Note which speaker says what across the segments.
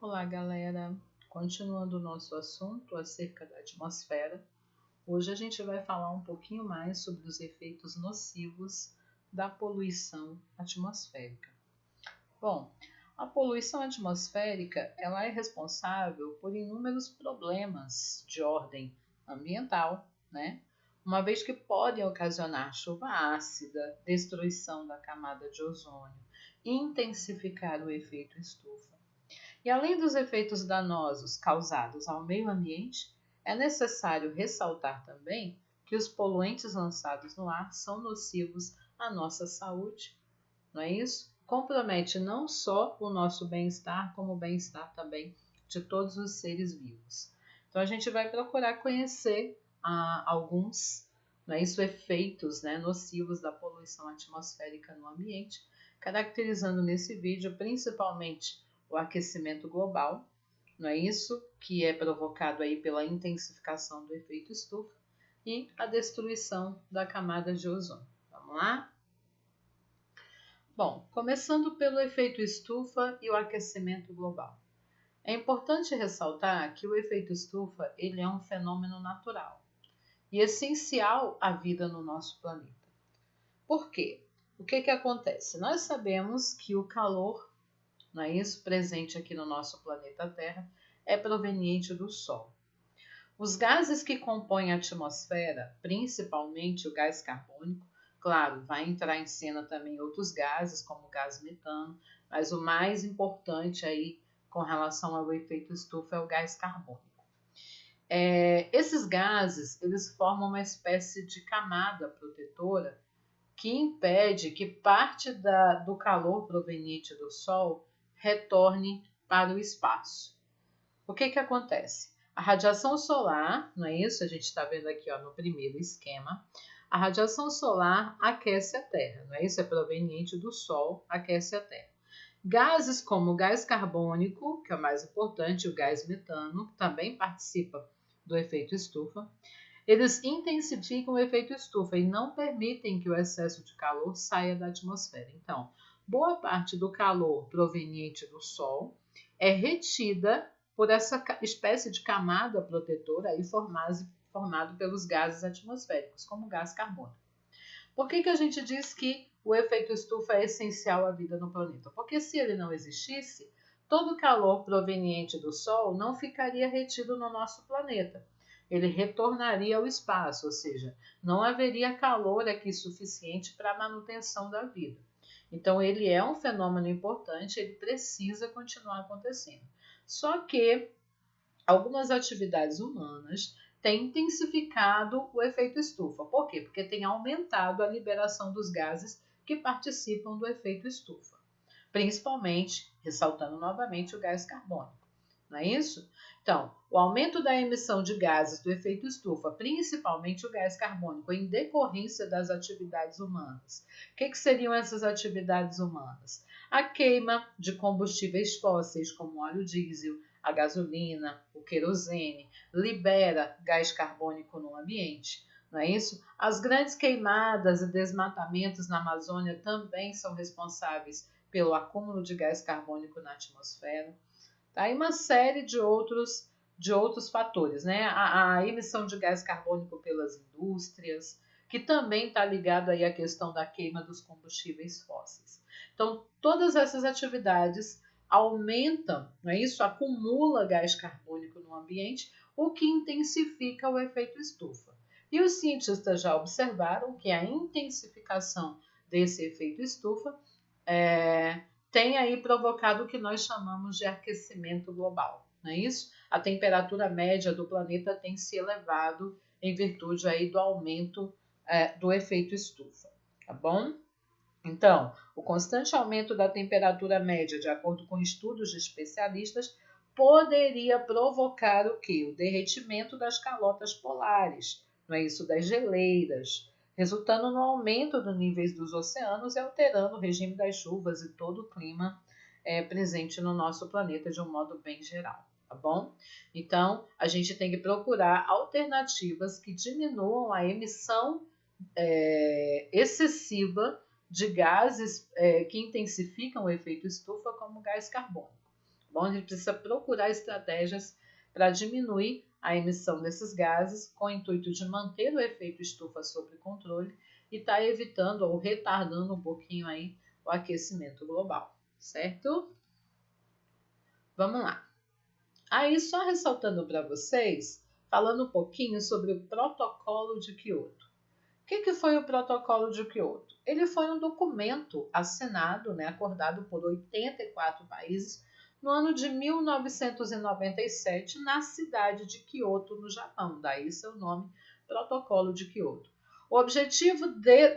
Speaker 1: Olá, galera! Continuando o nosso assunto acerca da atmosfera, hoje a gente vai falar um pouquinho mais sobre os efeitos nocivos da poluição atmosférica. Bom, a poluição atmosférica ela é responsável por inúmeros problemas de ordem ambiental, né? Uma vez que podem ocasionar chuva ácida, destruição da camada de ozônio, intensificar o efeito estufa. E além dos efeitos danosos causados ao meio ambiente, é necessário ressaltar também que os poluentes lançados no ar são nocivos à nossa saúde, não é isso? Compromete não só o nosso bem-estar, como o bem-estar também de todos os seres vivos. Então a gente vai procurar conhecer alguns, não é isso, efeitos, né, nocivos da poluição atmosférica no ambiente, caracterizando nesse vídeo principalmente o aquecimento global, não é isso? Que é provocado aí pela intensificação do efeito estufa e a destruição da camada de ozônio. Vamos lá? Bom, começando pelo efeito estufa e o aquecimento global. É importante ressaltar que o efeito estufa ele é um fenômeno natural e essencial à vida no nosso planeta. Por quê? O que acontece? Nós sabemos que o calor, não é isso, presente aqui no nosso planeta Terra, é proveniente do Sol. Os gases que compõem a atmosfera, principalmente o gás carbônico, claro, vai entrar em cena também outros gases, como o gás metano, mas o mais importante aí com relação ao efeito estufa é o gás carbônico. Esses gases, eles formam uma espécie de camada protetora que impede que parte do calor proveniente do Sol retorne para o espaço. O que acontece? A radiação solar, não é isso? A gente está vendo aqui no primeiro esquema. A radiação solar aquece a Terra, não é isso? É proveniente do Sol, aquece a Terra. Gases como o gás carbônico, que é o mais importante, o gás metano, também participa do efeito estufa. Eles intensificam o efeito estufa e não permitem que o excesso de calor saia da atmosfera. Então, boa parte do calor proveniente do Sol é retida por essa espécie de camada protetora aí formado pelos gases atmosféricos, como o gás carbônico. Por que a gente diz que o efeito estufa é essencial à vida no planeta? Porque se ele não existisse, todo o calor proveniente do Sol não ficaria retido no nosso planeta. Ele retornaria ao espaço, ou seja, não haveria calor aqui suficiente para a manutenção da vida. Então, ele é um fenômeno importante, ele precisa continuar acontecendo. Só que algumas atividades humanas têm intensificado o efeito estufa. Por quê? Porque tem aumentado a liberação dos gases que participam do efeito estufa. Principalmente, ressaltando novamente, o gás carbônico. Não é isso? Então, o aumento da emissão de gases do efeito estufa, principalmente o gás carbônico, em decorrência das atividades humanas. O que seriam essas atividades humanas? A queima de combustíveis fósseis, como óleo diesel, a gasolina, o querosene, libera gás carbônico no ambiente. Não é isso? As grandes queimadas e desmatamentos na Amazônia também são responsáveis pelo acúmulo de gás carbônico na atmosfera. Tá? E uma série de outros fatores, né? A emissão de gás carbônico pelas indústrias, que também está ligado aí à questão da queima dos combustíveis fósseis. Então, todas essas atividades aumentam, não é isso? Acumula gás carbônico no ambiente, o que intensifica o efeito estufa. E os cientistas já observaram que a intensificação desse efeito estufa tem aí provocado o que nós chamamos de aquecimento global, não é isso? A temperatura média do planeta tem se elevado em virtude aí do aumento do efeito estufa, tá bom? Então, o constante aumento da temperatura média, de acordo com estudos de especialistas, poderia provocar o quê? O derretimento das calotas polares, não é isso? Das geleiras, resultando no aumento dos níveis dos oceanos e alterando o regime das chuvas e todo o clima presente no nosso planeta de um modo bem geral, tá bom? Então, a gente tem que procurar alternativas que diminuam a emissão excessiva de gases que intensificam o efeito estufa, como o gás carbônico. Bom, a gente precisa procurar estratégias para diminuir a emissão desses gases com o intuito de manter o efeito estufa sob controle e estar evitando ou retardando um pouquinho aí o aquecimento global, certo? Vamos lá. Aí, só ressaltando para vocês, falando um pouquinho sobre o Protocolo de Quioto. O que foi o Protocolo de Quioto? Ele foi um documento assinado, acordado por 84 países no ano de 1997, na cidade de Quioto, no Japão. Daí seu nome, Protocolo de Quioto. O objetivo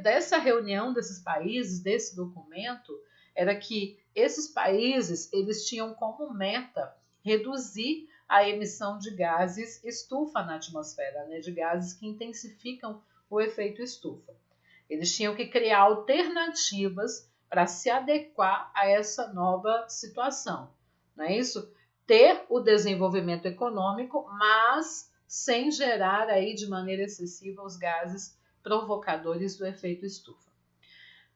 Speaker 1: dessa reunião desses países, desse documento, era que esses países eles tinham como meta reduzir a emissão de gases estufa na atmosfera, de gases que intensificam o efeito estufa. Eles tinham que criar alternativas para se adequar a essa nova situação. Não é isso? Ter o desenvolvimento econômico, mas sem gerar aí de maneira excessiva os gases provocadores do efeito estufa.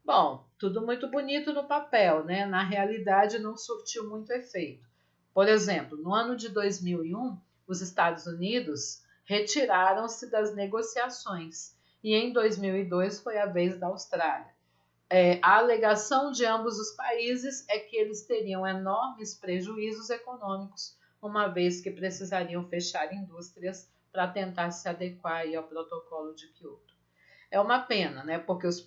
Speaker 1: Bom, tudo muito bonito no papel, Na realidade não surtiu muito efeito. Por exemplo, no ano de 2001, os Estados Unidos retiraram-se das negociações e em 2002 foi a vez da Austrália. A alegação de ambos os países é que eles teriam enormes prejuízos econômicos, uma vez que precisariam fechar indústrias para tentar se adequar aí ao protocolo de Quioto. É uma pena, porque os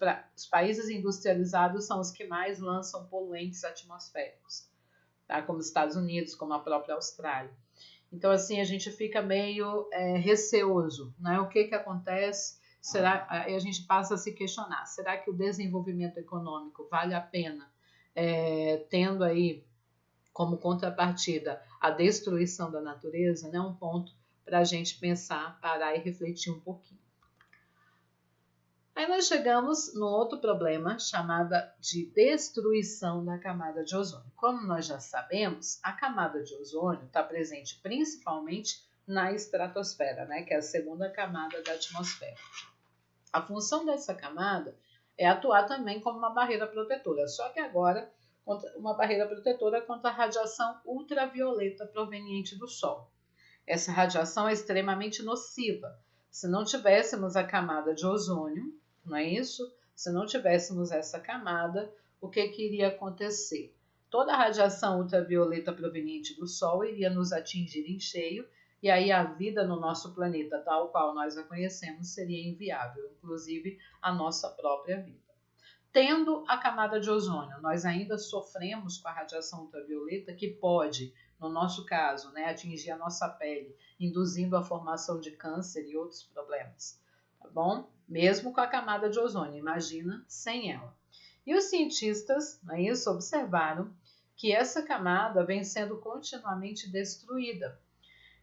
Speaker 1: países industrializados são os que mais lançam poluentes atmosféricos, tá? Como os Estados Unidos, como a própria Austrália. Então, assim, a gente fica meio receoso, O que acontece? Aí a gente passa a se questionar, será que o desenvolvimento econômico vale a pena, tendo aí como contrapartida a destruição da natureza? Um ponto para a gente pensar, parar e refletir um pouquinho. Aí nós chegamos no outro problema, chamada de destruição da camada de ozônio. Como nós já sabemos, a camada de ozônio está presente principalmente na estratosfera, que é a segunda camada da atmosfera. A função dessa camada é atuar também como uma barreira protetora, só que agora uma barreira protetora contra a radiação ultravioleta proveniente do Sol. Essa radiação é extremamente nociva. Se não tivéssemos a camada de ozônio, não é isso? Se não tivéssemos essa camada, o que iria acontecer? Toda a radiação ultravioleta proveniente do Sol iria nos atingir em cheio e aí a vida no nosso planeta, tal qual nós a conhecemos, seria inviável, inclusive a nossa própria vida. Tendo a camada de ozônio, nós ainda sofremos com a radiação ultravioleta que pode, no nosso caso, atingir a nossa pele, induzindo a formação de câncer e outros problemas, tá bom? Mesmo com a camada de ozônio, imagina sem ela. E os cientistas, observaram que essa camada vem sendo continuamente destruída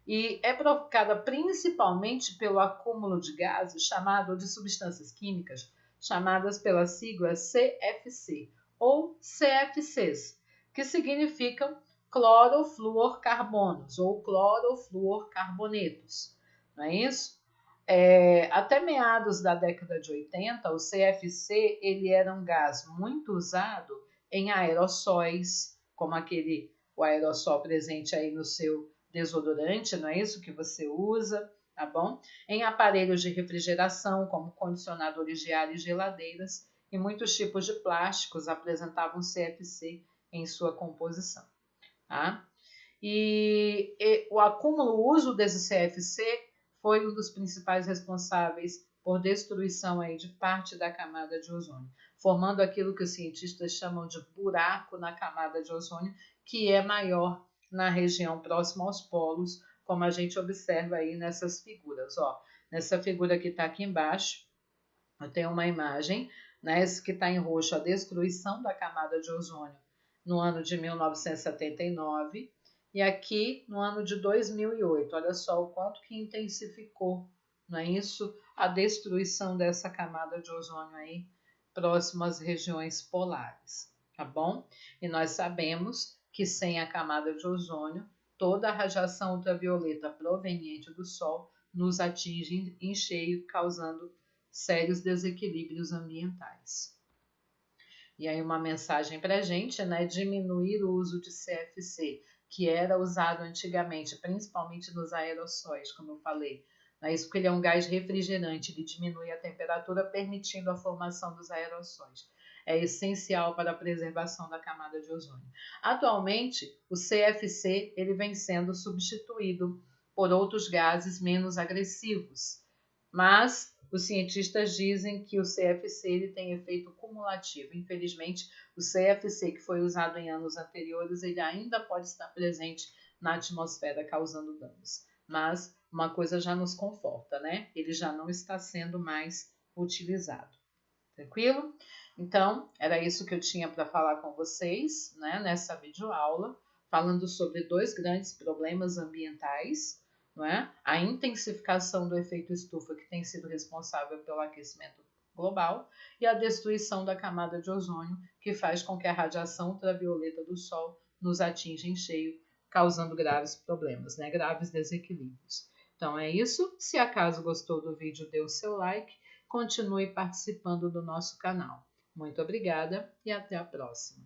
Speaker 1: e é provocada principalmente pelo acúmulo de gases chamado de substâncias químicas chamadas pela sigla CFC ou CFCs, que significam clorofluorcarbonos ou clorofluorcarbonetos, não é isso? Até meados da década de 80, o CFC ele era um gás muito usado em aerossóis, como o aerossol presente aí no seu desodorante, não é isso que você usa, tá bom? Em aparelhos de refrigeração, como condicionadores de ar e geladeiras, e muitos tipos de plásticos apresentavam CFC em sua composição, tá? E o acúmulo, o uso desse CFC foi um dos principais responsáveis por destruição aí de parte da camada de ozônio, formando aquilo que os cientistas chamam de buraco na camada de ozônio, que é maior na região próxima aos polos, como a gente observa aí nessas figuras. Nessa figura que está aqui embaixo, eu tenho uma imagem, esse que está em roxo, a destruição da camada de ozônio no ano de 1979, e aqui no ano de 2008, olha só o quanto que intensificou, não é isso? A destruição dessa camada de ozônio aí próximo às regiões polares, tá bom? E nós sabemos que sem a camada de ozônio, toda a radiação ultravioleta proveniente do Sol nos atinge em cheio, causando sérios desequilíbrios ambientais. E aí uma mensagem para a gente, diminuir o uso de CFC, que era usado antigamente, principalmente nos aerossóis, como eu falei. Isso porque ele é um gás refrigerante, ele diminui a temperatura, permitindo a formação dos aerossóis. É essencial para a preservação da camada de ozônio. Atualmente, o CFC ele vem sendo substituído por outros gases menos agressivos, mas os cientistas dizem que o CFC ele tem efeito cumulativo. Infelizmente, o CFC que foi usado em anos anteriores, ele ainda pode estar presente na atmosfera causando danos. Mas uma coisa já nos conforta, né? Ele já não está sendo mais utilizado. Tranquilo? Então, era isso que eu tinha para falar com vocês, né, nessa videoaula, falando sobre 2 grandes problemas ambientais, não é? A intensificação do efeito estufa, que tem sido responsável pelo aquecimento global, e a destruição da camada de ozônio, que faz com que a radiação ultravioleta do Sol nos atinja em cheio, causando graves problemas, né? Graves desequilíbrios. Então é isso. Se acaso gostou do vídeo, dê o seu like, continue participando do nosso canal. Muito obrigada e até a próxima.